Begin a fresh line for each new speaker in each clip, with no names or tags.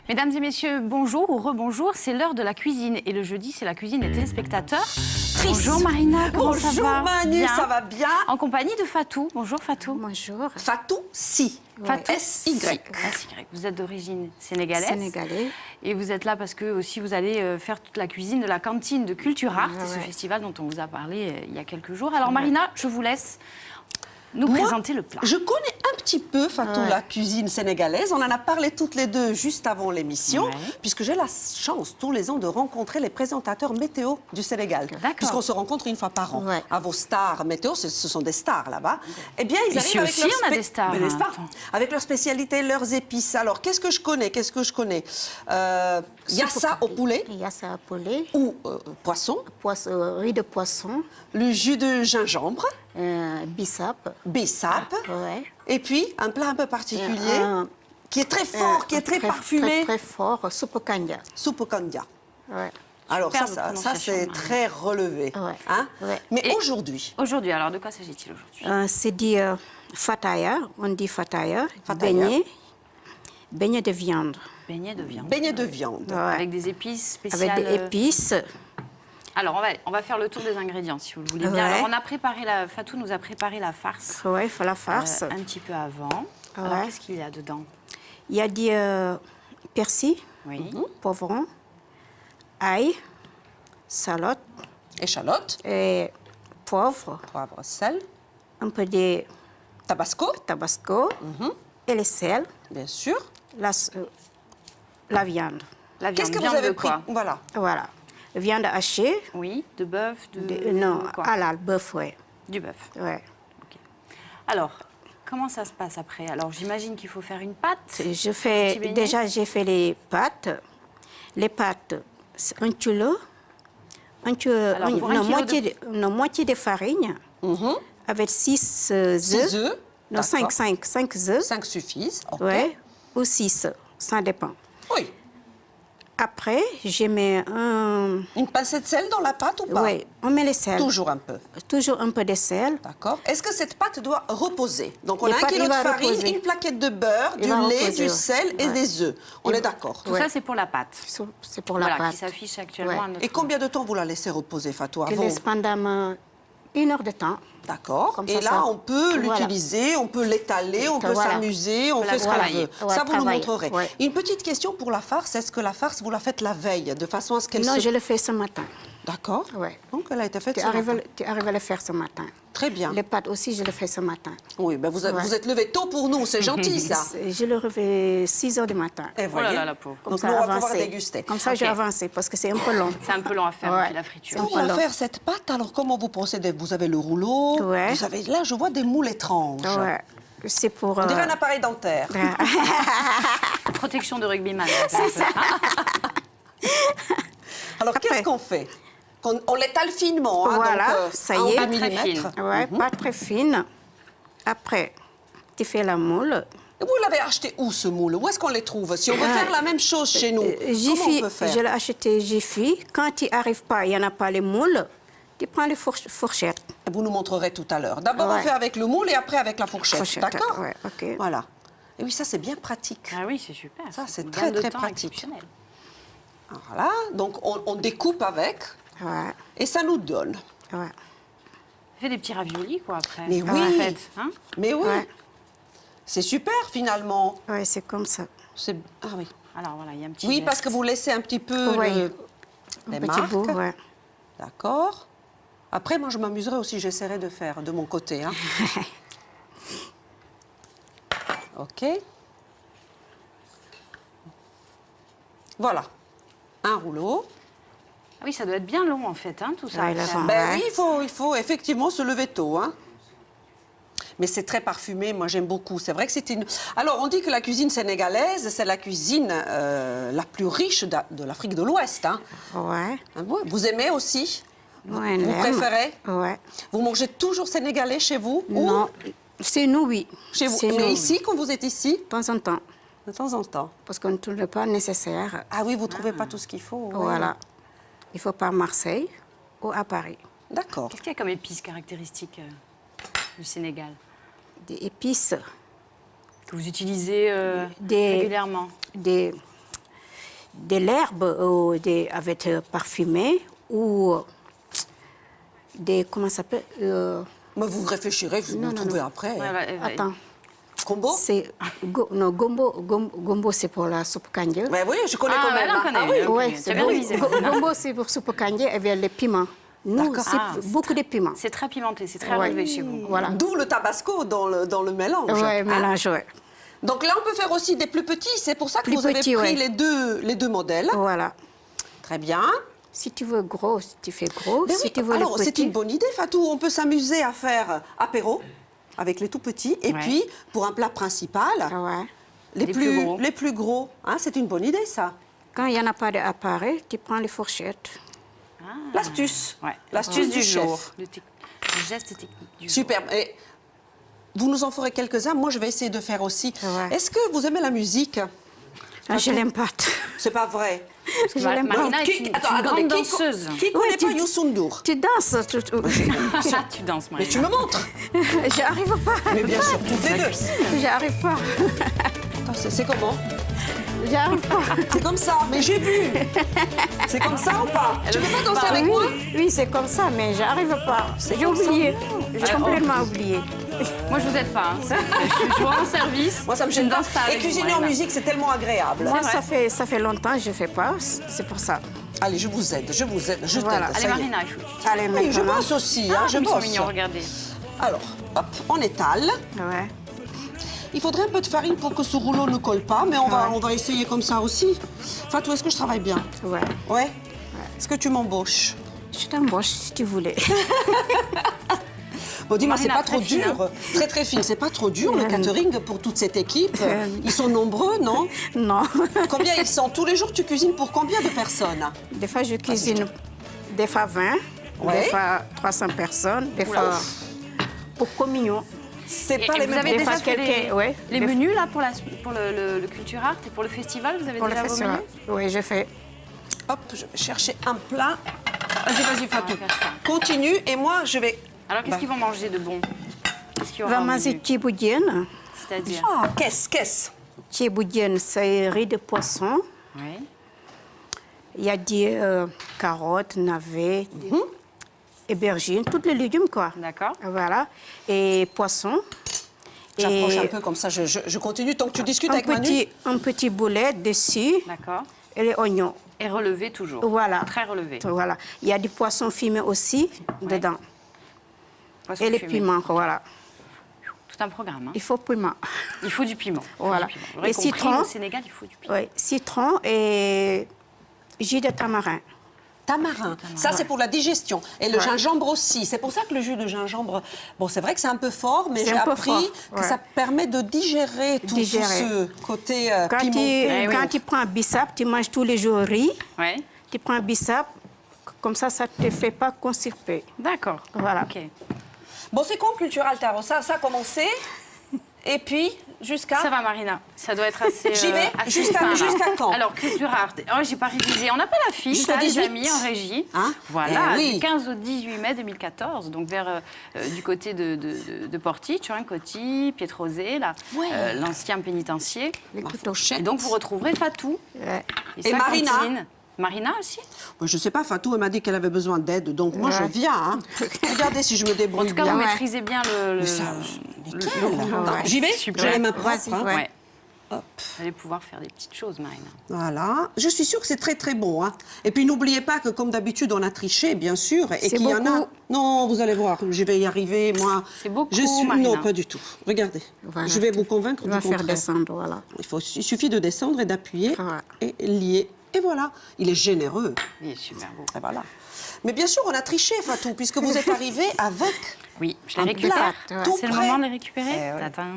Mesdames et messieurs, bonjour ou rebonjour, c'est l'heure de la cuisine. Et le jeudi, c'est la cuisine des téléspectateurs. Bonjour Marina, comment ça va?
Bonjour Manu,
Bien.
ça va bien?
En compagnie de Fatou. Bonjour Fatou.
Bonjour.
Fatou, si.
Fatou,
S-Y.
S-Y. Vous êtes d'origine sénégalaise.
Sénégalais.
Et vous êtes là parce que aussi vous allez faire toute la cuisine de la cantine de Culture Art,
Ouais.
ce festival dont on vous a parlé il y a quelques jours. Alors Marina, je vous laisse nous présenter le plat.
Je connais un petit peu, Fatou, la cuisine sénégalaise. On en a parlé toutes les deux juste avant l'émission,
Ouais.
puisque j'ai la chance tous les ans de rencontrer les présentateurs météo du Sénégal.
D'accord.
Puisqu'on se rencontre une fois par an.
Ouais.
À vos stars météo, ce sont des stars là-bas. Eh bien, ils
Ici
arrivent avec
aussi,
leur
on a des stars,
Mais n'est-ce
hein,
pas?
attends.
Avec leurs spécialités, leurs épices. Alors, qu'est-ce que je connais? Yassa au poulet
Yassa poulet,
ou poisson,
riz de poisson,
le jus de gingembre,
bissap.
bissap.
Ouais.
Et puis, un plat un peu particulier, qui est très fort, qui est très parfumé,
Très fort, soupe kanja.
soupe au kanja.
Ouais.
Alors
Superbe
ça
prononciation,
c'est
Marie.
très relevé.
Ouais.
Hein?
Ouais.
Mais
Et-
aujourd'hui,
Aujourd'hui, alors de quoi s'agit-il aujourd'hui?
C'est dit fataya, on dit fataya,
Fataya.
beignet de viande.
Beignet de viande.
beignet de viande.
Ouais.
Avec des épices spéciales.
Avec des épices.
Alors, on va faire le tour des ingrédients, si vous le voulez bien.
Ouais.
Alors, Fatou nous a préparé la farce
Ouais, il faut la farce.
un petit peu avant. Alors,
Ouais.
qu'est-ce qu'il y a dedans?
Il y a du persil,
Oui.
poivron, ail, salotte,
Échalote,
et poivre,
poivre, sel,
un peu de
tabasco,
tabasco et le sel,
bien sûr.
la viande.
La viande.
Qu'est-ce que vous
Viande
avez
de
pris?
quoi?
Voilà.
Voilà. Viande hachée,
Oui, de bœuf,
non,
quoi?
halal, bœuf, ouais.
Du bœuf.
Ouais.
Ok. Alors, comment ça se passe après? Alors, j'imagine qu'il faut faire une pâte.
Je fais,
Petit beignet.
déjà, j'ai fait les pâtes. Les pâtes, c'est un kilo,
Alors, pour un kilo
moitié de farine, avec 6 œufs.
6 œufs.
Non,
d'accord.
5 œufs.
5 suffisent. OK.
Ouais, ou 6, ça dépend.
Oui.
Après, je mets
Une pincée de sel dans la pâte ou pas?
Oui, on met le sel.
Toujours un peu.
Toujours un peu de sel.
D'accord. Est-ce que cette pâte doit reposer? Donc on
Les
a un
pâtes,
kilo
il
de
va
farine,
reposer.
une plaquette de beurre,
Il
du
va
lait,
reposer,
du
ouais.
sel et
Ouais.
des œufs. On est d'accord.
Tout
Ouais.
ça, c'est pour la pâte.
C'est pour la
Voilà,
pâte.
qui s'affiche actuellement
Ouais.
à notre...
Et combien de temps vous la laissez reposer, Fatou,
Je
avant?
laisse pendant 1 heure de temps.
D'accord.
Comme
Et
ça,
là,
ça-
on peut
Voilà.
l'utiliser, on peut l'étaler, on peut
Voilà.
s'amuser, on
la
fait ce qu'on
travailler.
veut.
Ouais,
Ça, vous nous
travailler.
montrerez.
Ouais.
Une petite question pour la farce. Est-ce que la farce, vous la faites la veille, de façon à ce qu'elle
Non,
se...
je le fais ce matin.
D'accord.
Ouais.
Donc, elle a été faite
Tu
ce matin.
arrives à le faire ce matin.
Très bien.
Les pâtes aussi, je le fais ce matin.
Oui, ben
Ouais.
vous êtes levé tôt pour nous, c'est gentil, ça.
Je le refais 6 heures du matin.
Et
Oh là là, la pauvre.
Donc, nous, on va pouvoir déguster.
Comme ça, j'ai
Ok.
avancé parce que c'est un peu long.
C'est un peu long à faire,
Ouais.
puis la friture.
Pour
Alors.
faire cette pâte, alors comment vous procédez? Vous avez le rouleau,
Ouais.
vous avez, là je vois des moules étranges.
Ouais. C'est pour.
On dirait un appareil dentaire.
Protection de rugbyman.
Alors
Après.
qu'est-ce qu'on fait? On l'étale finement, hein,
Voilà,
donc,
ça
à
y est.
1
Pas très
millimètre.
fine.
Ouais, pas très fine. Après, tu fais la moule.
Et vous l'avez acheté où ce moule? Où est-ce qu'on les trouve? Si on veut faire la même chose chez nous, comment on
Jiffy,
peut faire?
je l'ai acheté Jiffy. Quand tu n'arrives pas, il n'y en a pas les moules, tu prends les fourchettes.
Vous nous montrerez tout à l'heure. D'abord on
Ouais.
fait avec le moule et après avec la fourchette,
Fourchette,
d'accord?
ouais, ok.
Voilà. Et oui, ça c'est bien pratique.
Ah oui, c'est super.
Ça, c'est
un
très,
gain de
très
temps
pratique.
exceptionnel.
Voilà, donc on découpe avec
Ouais,
et ça nous donne.
ouais.
Fait des petits raviolis, quoi, après.
Mais
En
oui.
fait, hein?
Mais oui,
Ouais.
c'est super finalement.
Ouais, c'est comme ça.
Ah oui.
Alors voilà, il y a un petit
Oui,
geste.
parce que vous laissez un petit peu
Ouais.
les
Un petit
marques.
bout, ouais.
D'accord. Après, moi, je m'amuserai aussi, j'essaierai de faire de mon côté. Hein. OK. Voilà. Un rouleau.
Ah oui, ça doit être bien long, en fait, hein, tout ça.
Ouais, il a faim.
Ben
Ouais.
oui, il faut effectivement se lever tôt. Hein. Mais c'est très parfumé, moi j'aime beaucoup. C'est vrai que c'est une... Alors, on dit que la cuisine sénégalaise, c'est la cuisine la plus riche de l'Afrique de l'Ouest. Hein.
Ouais.
Ah bon, vous aimez aussi?
Ouais,
Vous
l'aime.
préférez?
Ouais.
Vous mangez toujours sénégalais chez vous? Ou
Non, c'est nous, oui.
chez vous?
C'est
Mais
nous,
ici, quand vous êtes ici?
de temps en temps.
De temps en temps.
Parce qu'on ne trouve pas nécessaire.
Ah oui, vous ne trouvez pas tout ce qu'il faut? ouais.
Voilà. Il faut pas à Marseille ou à Paris.
D'accord.
Qu'est-ce qu'il y a comme épices caractéristiques du Sénégal
Des épices,
que vous utilisez
Des-
régulièrement?
des de l'herbe avec parfumé ou des, comment ça s'appelle
Mais vous réfléchirez, vous
Non,
le
non,
trouvez
non.
après.
Ouais, ouais, ouais.
Attends,
Combo
c'est non, gombo c'est pour la soupe kanje.
Mais oui, je connais
Ah,
quand
ouais,
même.
là, on
hein.
connaît.
Ah oui.
Ok,
Ouais,
tu as
c'est
bien
bon.
révisé.
Gombo c'est pour soupe kanje avec les piments. Nous,
D'accord.
c'est
Ah, c'est
beaucoup de piments.
C'est très pimenté, c'est très
Ouais.
relevé chez vous.
Voilà.
D'où le tabasco dans le mélange.
Ouais,
hein.
mélange, ouais.
Donc là, on peut faire aussi des plus petits. C'est pour ça que
Plus
vous avez
petits,
pris
ouais.
les deux modèles.
Voilà.
Très bien.
Si tu veux gros, tu fais gros.
Ben
si
oui,
tu veux
alors,
les
c'est
petits,
une bonne idée, Fatou. On peut s'amuser à faire apéro avec les tout petits. Et
Ouais.
puis, pour un plat principal,
ouais.
les
plus gros.
Les plus gros. Hein, c'est une bonne idée, ça.
Quand il n'y en a pas d'appareil, tu prends les fourchettes.
L'astuce.
Ouais.
L'astuce du chef.
jour. Le geste technique du jour.
Superbe. Et vous nous en ferez quelques-uns. Moi, je vais essayer de faire aussi.
Ouais.
Est-ce que vous aimez la musique?
Ah, je l'aime pas.
C'est pas vrai.
Je l'aime pas.
Marina est une grande danseuse.
Qui connaît
Ouais,
pas
tu-
Youssou N'Dour?
Tu danses.
Ah, tu danses,
Mais
Marina.
tu me montres.
J'arrive pas.
Mais bien sûr, toutes les deux.
J'arrive pas.
Attends, c'est comment?
J'arrive pas.
C'est comme ça, mais j'ai vu. C'est comme ça ou pas? Tu veux pas danser avec
Oui,
moi?
oui, c'est comme ça, mais j'arrive pas. J'ai oublié. J'ai complètement oublié.
Moi, je vous aide pas. Hein. Je suis en service.
Moi, ça me
Je
gêne
ne
pas.
danse pas.
Et
avec vous,
cuisiner en
Marina.
musique, c'est tellement agréable.
Moi,
vrai.
ça fait longtemps que je ne fais pas. C'est pour ça.
Allez, je vous aide, je
Voilà.
t'aide.
Allez,
ça y est.
Marina, il faut que tu
Allez,
Oui, je
maintenant.
bosse aussi, hein, je
Ils sont
bosse.
mignons, regardez.
Alors, hop, on étale.
Ouais.
Il faudrait un peu de farine pour que ce rouleau ne colle pas, mais on va essayer comme ça aussi. Fatou, est-ce que je travaille bien?
Ouais.
Ouais. Est-ce que tu m'embauches?
Je t'embauche si tu voulais.
Bon, dis-moi, c'est
Marina,
pas trop
très fine,
dur. Très, très fine. C'est pas trop dur, le catering, pour toute cette équipe. Ils sont nombreux, non?
Non.
Combien ils sont? Tous les jours, tu cuisines pour combien de personnes?
Des fois, je cuisine des fois 20,
Ouais.
des fois 300 personnes, des
Oula.
fois pour communion.
C'est
Et
pas les
vous
mêmes.
avez
Des
déjà
fois,
fait
quelqu'un- ouais.
les
Des-
menus là pour le Culture Art et pour le festival, vous avez
Pour le
déjà vos
festival.
menus?
Oui, je fais.
Hop, je vais chercher un plat. Vas-y, Fatou.
On va faire ça.
Continue et moi, je vais...
Alors qu'est-ce qu'ils vont manger de bon? Qu'est-ce qu'il y aura
Va
au
manger
menu?
tchiboudienne.
C'est-à-dire?
Ah, qu'est-ce?
Tchiboudienne, c'est riz de poisson.
Oui.
Il y a des carottes, navets, aubergines, tous les légumes, quoi.
D'accord.
Voilà. Et poisson.
J'approche
Et
un peu comme ça, je continue tant que tu discutes avec
un petit boulet dessus
D'accord.
et les oignons.
Et relevé toujours.
Voilà.
Très relevé.
Voilà. Il y a du poisson fumé aussi dedans.
Poisson
Et les
fumé.
piments, voilà.
Tout un programme. Hein.
Il faut piment.
Il faut du piment. Il faut
Voilà.
du piment. Vous aurez
Et
compris,
citron.
au Sénégal, il faut du piment.
Oui, citron et jus de tamarin.
Tamarin. Ça, c'est pour la digestion. Et le gingembre aussi. C'est pour ça que le jus de gingembre, bon, c'est vrai que c'est un peu fort, mais
C'est
j'ai
un peu
appris
fort,
que
ouais.
ça permet de digérer tout
Digérer.
ce côté
Quand,
piment.
Eh oui.
quand tu prends un bissap, tu manges tous les jours riz.
Ouais.
Tu prends un bissap, comme ça ne te fait pas constiper.
D'accord.
Voilà.
Ok.
Bon, c'est con, Cultural Taro. Ça a commencé. Et puis, jusqu'à...
Ça va, Marina. Ça doit être assez.
J'y vais.
assez
Jusqu'à-
fin, là.
jusqu'à quand?
Alors, Culture Art. Oh, j'ai pas révisé. On n'a pas la fiche,
Jusqu'au
là, les
18.
amis, en régie.
Hein?
Voilà,
Eh oui.
du 15 au 18 mai 2014, donc vers du côté de Porty, Turin-Coty, Pietrosé, là,
Ouais.
l'ancien pénitencier.
Les couteaux.
Et donc, vous retrouverez Fatou.
Ouais.
Et
sa
Marina.
cantine. Marina aussi?
Moi, je sais pas, Fatou, elle m'a dit qu'elle avait besoin d'aide, donc moi, je viens. Hein. Regardez si je me
En
débrouille
tout cas,
bien.
vous
Ouais.
maîtrisez bien le
Ça,
le
nickel.
rouleau.
Ouais.
J'y vais.
Super.
J'ai les mains propres.
Vas-y,
hein.
ouais.
Ouais.
Hop.
Vous allez pouvoir faire des petites choses, Marina.
Voilà. Je suis sûre que c'est très, très bon. Hein. Et puis, n'oubliez pas que, comme d'habitude, on a triché, bien sûr, et
C'est
qu'il y en a...
beaucoup.
Non, vous allez voir, je vais y arriver, moi.
C'est beaucoup,
je suis...
Marina.
Non, pas du tout. Regardez.
Voilà.
Je vais vous convaincre
On
du
va faire
contraire.
descendre, voilà.
Il suffit de descendre et d'appuyer
Ouais.
et lier. Et voilà. Il est généreux.
Il est super beau.
Et voilà. Mais bien sûr, on a triché, Fatou, puisque vous êtes arrivé avec...
Oui, je les
Un
récupère.
plat,
ouais.
tout
C'est le
prêt.
moment de les récupérer.
Eh ouais.
Tatin.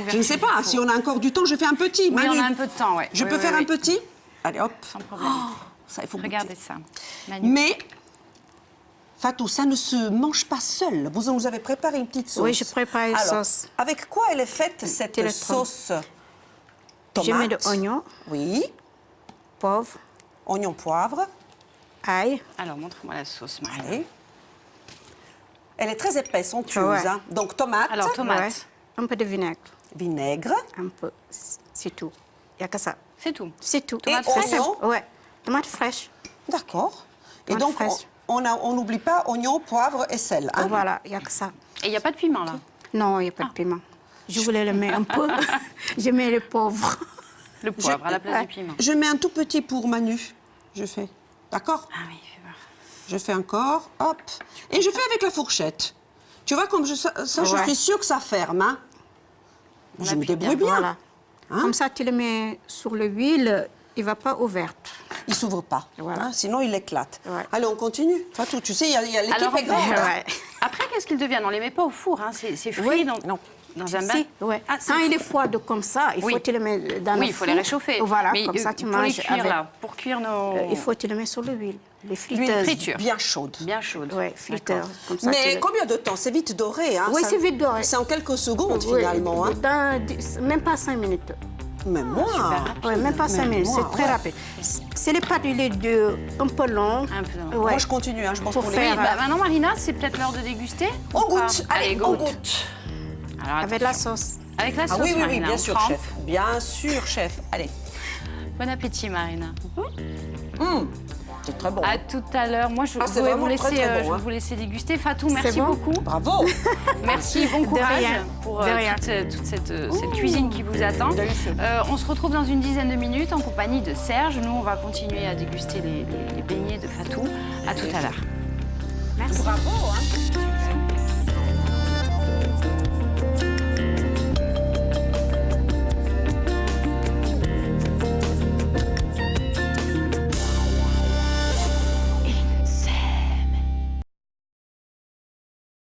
Je ne sais pas, si on a encore du temps, je fais un petit.
Oui,
Manu.
on a un peu de temps, ouais.
Je
Oui,
peux
oui,
faire
oui.
un petit? Allez, hop.
Sans problème.
Ça, il faut
Regardez
goûter.
ça. Manu.
Mais, Fatou, ça ne se mange pas seul. Vous nous avez préparé une petite sauce.
Oui, je prépare une
Alors,
sauce.
avec quoi elle est faite, cette
téléphone.
sauce tomate?
Je mets de oignons,
Oui,
poivre,
oignon, poivre.
ail.
Alors, montre-moi la sauce, Marina.
Allez. Elle est très épaisse, onctueuse.
Ouais.
Hein. Donc, tomate,
Alors, tomate.
Ouais. Un peu de vinaigre,
vinaigre.
un peu. C'est tout. Il n'y a que ça.
C'est tout.
C'est tout.
Tomate,
C'est
oignon.
simple. Ouais. Tomates fraîches.
D'accord. Et
Tomates
donc,
fraîches.
on n'oublie pas oignons, poivre et sel. Hein?
Voilà, il n'y a que ça.
Et il n'y a pas de piment, là?
Non, il n'y a pas de piment. Je voulais le mettre un peu. Je mets le pauvre.
Le poivre à la place du piment.
Je mets un tout petit pour Manu. Je fais. D'accord?
Ah oui, fais voir.
Je fais encore. Hop. Et je fais avec la fourchette. Tu vois, comme je
Ouais.
suis sûre que ça ferme. Hein? Je me
appuie bien,
débrouille bien.
Voilà.
Hein?
Comme ça, tu le mets sur l'huile, il ne va pas ouverte.
Il ne s'ouvre pas.
Voilà.
Hein? Sinon, il éclate.
Ouais.
Allez, on continue. Fatou, tu sais, l'équipe
Alors,
est grande. hein.
Ouais.
Après, qu'est-ce qu'ils deviennent? On les met pas au four, hein. C'est frit
Oui.
dans un bain.
Si, ouais.
Ah, c'est
Quand il
frit.
est froid comme ça, il
Oui.
faut que tu le mets dans le
Oui, il faut les
four.
réchauffer.
Voilà,
Mais
comme ça tu
pour les
manges
cuire,
avec.
là, pour cuire nos...
Il faut que tu le mets sur l'huile. Les
L'huile
friteuses.
friture.
Bien chaude.
Bien chaude.
Oui, friteuses. Comme ça, tu
Mais
le-
combien de temps? C'est vite doré. Hein?
Oui,
Ça-
c'est vite doré.
C'est en quelques secondes,
Oui,
finalement. Hein?
même pas 5 minutes.
Même moi.
Oui, même pas 5
Mais
minutes,
moi,
c'est très
ouais.
rapide. C'est les pâtes, il est un peu long.
Un peu long.
Ouais.
Moi, je continue. Hein, je pense
Pour
pour les
faire,
Oui, bah, maintenant, Marina, c'est peut-être l'heure de déguster.
On
ou pas?
goûte. Allez, on goûte.
Alors,
Avec la
attention.
sauce.
Avec la sauce,
Ah oui, oui, oui,
Marina,
bien
on
sûr,
trempe.
chef. Bien sûr, chef. Allez.
Bon appétit, Marina.
C'est très bon.
À tout à l'heure. Moi, je
Ah, c'est
vais
vraiment
vous laisser,
très, très bon,
je vais
hein.
vous laisser déguster. Fatou, merci
bon
beaucoup.
Bravo.
Merci, bon courage
rien.
pour
De rien.
toute cette cuisine qui vous attend.
Délicieux.
On se retrouve dans une dizaine de minutes en compagnie de Serge. Nous, on va continuer à déguster les beignets de Fatou. À tout à l'heure. Merci.
Bravo. Hein.